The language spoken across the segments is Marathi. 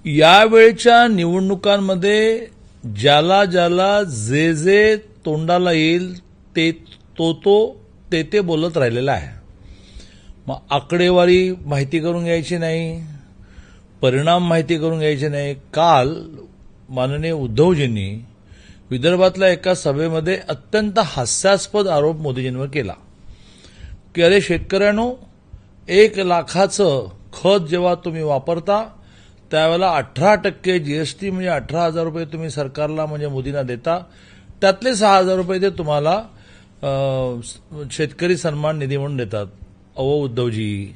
यावेळच्या निवडणुकांमध्ये ज्याला ज्याला जे जे तोंडाला येईल ते बोलत राहिलेला आहे. मग आकडेवारी माहिती करून घ्यायची नाही, परिणाम माहिती करून घ्यायचे नाही. काल माननीय उद्धवजींनी विदर्भातल्या एका सभेमध्ये अत्यंत हास्यास्पद आरोप मोदीजींवर केला की अरे शेतकऱ्यांनो, 1 लाखाचं खत जेव्हा तुम्ही वापरता त्यावेळेला 18% जीएसटी म्हणजे 18,000 रुपये तुम्ही सरकारला म्हणजे मोदींना देता, त्यातले 6,000 रुपये ते तुम्हाला शेतकरी सन्मान निधी म्हणून देतात. अहो उद्धवजी,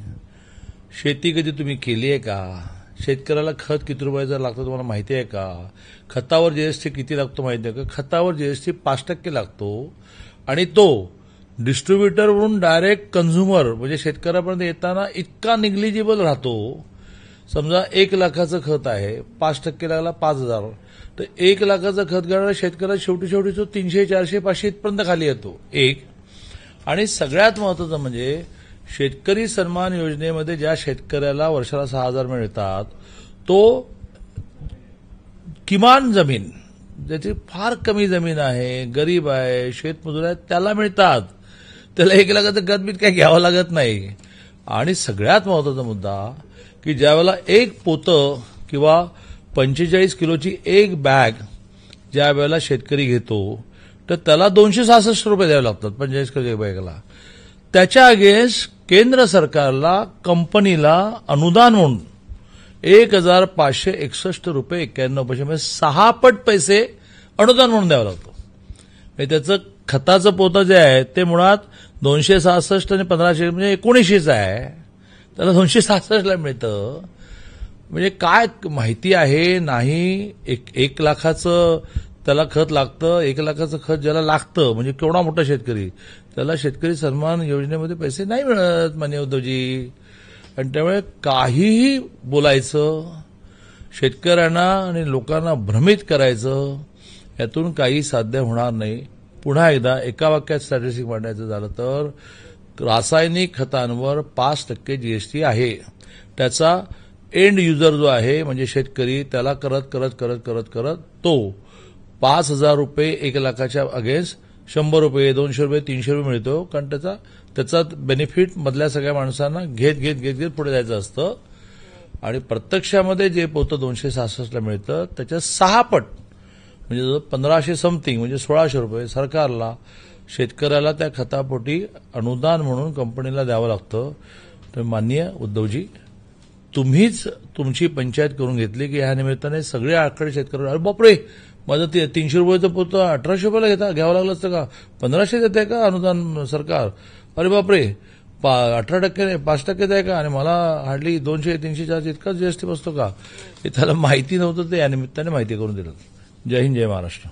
शेती कधी तुम्ही केली आहे का? शेतकऱ्याला खत किती रुपयाचं लागतं तुम्हाला माहिती आहे का? खतावर जीएसटी किती लागतो माहिती आहे का? खतावर जीएसटी 5% लागतो आणि तो डिस्ट्रीब्युटरवरून डायरेक्ट कन्झ्युमर म्हणजे शेतकऱ्यापर्यंत येताना इतका निग्लिजिबल राहतो. समजा 1 लाखाचं खत आहे, 5% लागला 5,000, तर 1 लाखाचं खत घेणारा शेतकऱ्याला शेवटी तो 300, 400, 500 इथपर्यंत खाली येतो. एक आणि सगळ्यात महत्वाचं म्हणजे शेतकरी सन्मान योजनेमध्ये ज्या शेतकऱ्याला वर्षाला 6,000 मिळतात, तो किमान जमीन ज्याची फार कमी जमीन आहे, गरीब आहे, शेतमजूर आहे, त्याला मिळतात. त्याला 1 लाखाचं खत बीत काही घ्यावं लागत नाही. आणि सगळ्यात महत्वाचा मुद्दा की ज्यावेळेला 1 पोतं किंवा 45 किलोची 1 बॅग ज्या वेळेला शेतकरी घेतो तर त्याला 266 रुपये द्यावे लागतात 45 किलो बॅगला. त्याच्या अगेन्स्ट केंद्र सरकारला कंपनीला अनुदान म्हणून 1,561 रुपये 91 पैसे म्हणजे 6 पट पैसे अनुदान म्हणून द्यावं लागतं. म्हणजे त्याचं खताचं पोतं जे आहे ते मुळात 266 आणि 1500 म्हणजे 1900 आहे, त्याला 266ला मिळतं. म्हणजे काय माहिती आहे नाही. 1 लाखाचं त्याला खत लागतं, 1 लाखाचं खत ज्याला लागतं म्हणजे केवढा मोठा शेतकरी, त्याला शेतकरी सन्मान योजनेमध्ये पैसे नाही मिळत माननीय उद्धवजी. आणि त्यामुळे काहीही बोलायचं, शेतकऱ्यांना आणि लोकांना भ्रमित करायचं, यातून काही साध्य होणार नाही. पुन्हा एकदा एका वाक्यात स्टॅटिस्टिक मांडायचं झालं तर रासायनिक खतांवर 5% जीएसटी आहे. त्याचा एंड युजर जो आहे म्हणजे शेतकरी, त्याला करत तो 5,000 रुपये 1 लाखाच्या अगेन्स्ट 100 रुपये 200 रुपये 300 रुपये मिळतो. कारण त्याचा बेनिफिट मधल्या सगळ्या माणसांना घेत पुढे जायचं असतं. आणि प्रत्यक्षामध्ये जे पोतं 266ला मिळतं त्याच्या 6 पट म्हणजे 1500 समथिंग म्हणजे 1,600 रुपये सरकारला शेतकऱ्याला त्या खतापोटी अनुदान म्हणून कंपनीला द्यावं लागतं. तर माननीय उद्धवजी, तुम्हीच तुमची पंचायत करून घेतली की ह्या निमित्ताने सगळे आकडे शेतकऱ्यांना अरे बापरे, माझं 300 रुपयाचं पोतं 1,800 रुपयाला घ्यावं लागलं असतं का? 1,500 देत आहे का अनुदान सरकार? अरे बापरे, 18% 5% आहे का? आणि मला हार्डली 200, 300, 400 इतकाच जीएसटी बसतो का? हे त्याला माहिती नव्हतं, ते या निमित्ताने माहिती करून दिलं. जय हिंद, जय महाराष्ट्र.